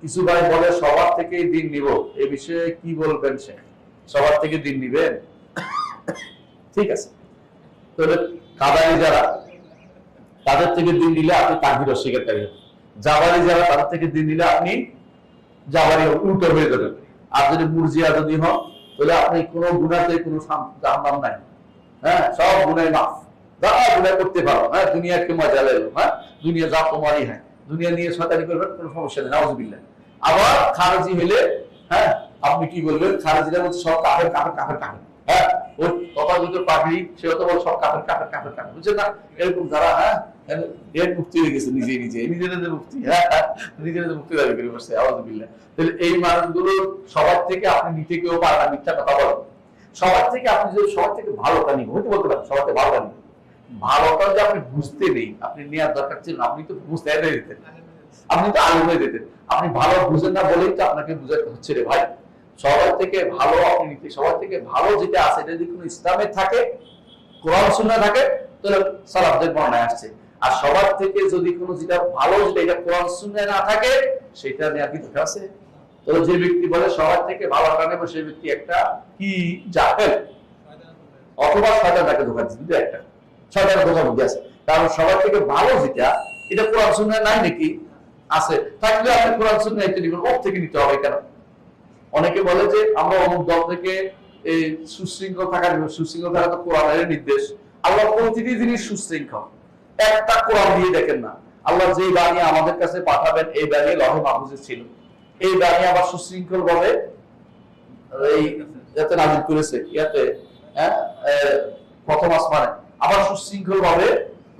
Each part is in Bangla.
কিছু ভাই বলে সবার থেকে দিন নিব, এ বিষয়ে কি বলবেন? সে সবার থেকে দিন নিবেন? ঠিক আছে, তাহলে কাদারি যারা, তাদের থেকে দিন নিলে আপনি তাকবীর অস্বীকারী হবেন। জাবারি যারা, তাদের থেকে দিন নিলে আপনি জাবারি উল্টো হয়ে যাবেন। আর যদি মুরজিয়া যদি হন, তাহলে আপনি কোনো গুনাতে কোনো জাহান্নাম নাই। হ্যাঁ, সব গুনাহ মাফ, যা গুনাহ করতে পারো। হ্যাঁ, দুনিয়াকে মজা লাগলো। হ্যাঁ, দুনিয়া যা তোমারই। হ্যাঁ, দুনিয়া নিয়ে শয়তানি করবেন, কোনো সমস্যা নেই, নাউজুবিল্লাহ। আবার খারেজি হলে, হ্যাঁ, আপনি কি বলবেন? খারেজিরা বলছে সব কাফের কাফের কাফের কাফের। হ্যাঁ, ওই তথাকথিত পাগড়ি, সেও তো বলে সব কাফের কাফের কাফের কাফের, বুঝছেন না? এরকম যারা, হ্যাঁ, এর মুক্তি হয়ে গেছে, নিজেদের মুক্তি। হ্যাঁ, নিজেদের মুক্তি দাবি করে বসছে, আউযুবিল্লাহ। তাহলে এই মানুষগুলো সবার থেকে আপনি নিতে কেউ পারে না, মিথ্যা কথা বলেন। সবার থেকে আপনি যদি সবার থেকে ভালোটা নিব, হয়তো বলতে পারেন সবার থেকে ভালোটা নিব, ভালোটা যে আপনি বুঝতে নেই, আপনি নেওয়ার দরকার ছিল, আপনি তো বুঝতে দিতেন, আপনি তো আলমে দিতেন। আপনি ভালো বুঝেন না বলেই তো আপনাকে বুঝাতে হচ্ছে রে ভাই। সবার থেকে ভালো আপনি নিতে, সবার থেকে ভালো যেটা আছে, এটা যদি কোনো ইসলামে থাকে, কোরআন সুন্নাহ থাকে, তাহলে সালাফদের বর্ণনায় আসছে। আর সবার থেকে যদি কোনো যেটা ভালো, যেটা এটা কোরআন সুন্নাহে না থাকে, সেটা নেওয়ার কি দরকার আছে? তো যে ব্যক্তি বলে সবার থেকে ভালোটা নেব, সেই ব্যক্তি একটা কি জাহেল, অথবা শয়তানকে ধোঁকা দিচ্ছে। একটা শয়তানের ধোঁকা বুদ্ধি আছে। কারণ সবার থেকে ভালো যেটা, এটা কোরআন সুন্নাহে নাই নাকি? আছে। থাকলে আপনি কোরআন সুন্নাহ এটা নিবেন, ওর থেকে নিতে হবে কেন? অনেকে বলে যে আমরা অমুক দল থেকে এই সুশৃঙ্খল থাকা নিব। সুশৃঙ্খল থাকা তো কোরআনের নির্দেশ। আল্লাহ প্রতিটি জিনিস সুশৃঙ্খল। একটা কোরআন দিয়ে দেখেন না, আল্লাহ যে বাণী আমাদের কাছে পাঠাবেন, এই বাণী লৌহে মাহফুজে ছিল। এই বাণী আবার সুশৃঙ্খল ভাবে এই যাতে নাযিল করেছে ইয়াতে, হ্যাঁ, প্রথম আসমানে, আবার সুশৃঙ্খল ভাবে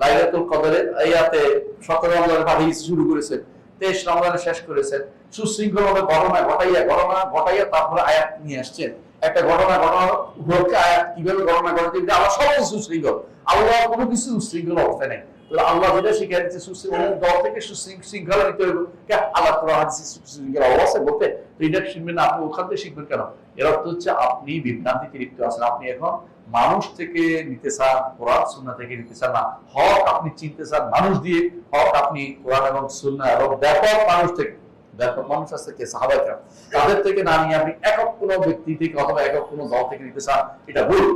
লাইলাতুল কদরে ইয়াতে 17 রমজানে পাঠিয়ে শুরু করেছেন, 23 রমজানে শেষ করেছেন। সুশৃঙ্খল ভাবে ঘটনা ঘটাইয়া তারপরে আয়াত নিয়ে আসছেন। একটা ঘটনা ঘটানোর উপলক্ষে আয়াত কিভাবে ঘটনা ঘটে, আল্লাহ সব সুশৃঙ্খল। আল্লাহ কোনো কিছু সুশৃঙ্খল অবস্থায় নেই। আল্লাহ যেটা শিখে দিচ্ছে সুশৃঙ্খল দল থেকে সুশৃঙ্খলা নিতে হবে। আল্লাহ কোরআন হাদিসে সুশৃঙ্খলা অবস্থায় বলতে, এটা শিখবেন না, আপনি ওখান থেকে শিখবেন কেন? এর অর্থ হচ্ছে আপনি বিভ্রান্তিতে লিপ্ত আছেন। আপনি এখন মানুষ থেকে নিতে চান, কোরআন সুন্নাহ থেকে নিতে চান না। হক আপনি চিনতে চান মানুষ দিয়ে, হক আপনি কোরআন এবং সুন্নাহ এবং ব্যাপক মানুষ থেকে, ব্যাপক মানুষ আছে কে, সাহাবায়ে কেরাম, তাদের থেকে না নিয়ে আপনি একক কোনো ব্যক্তি থেকে অথবা একক কোনো দল থেকে নিতে চান, এটা ভুল।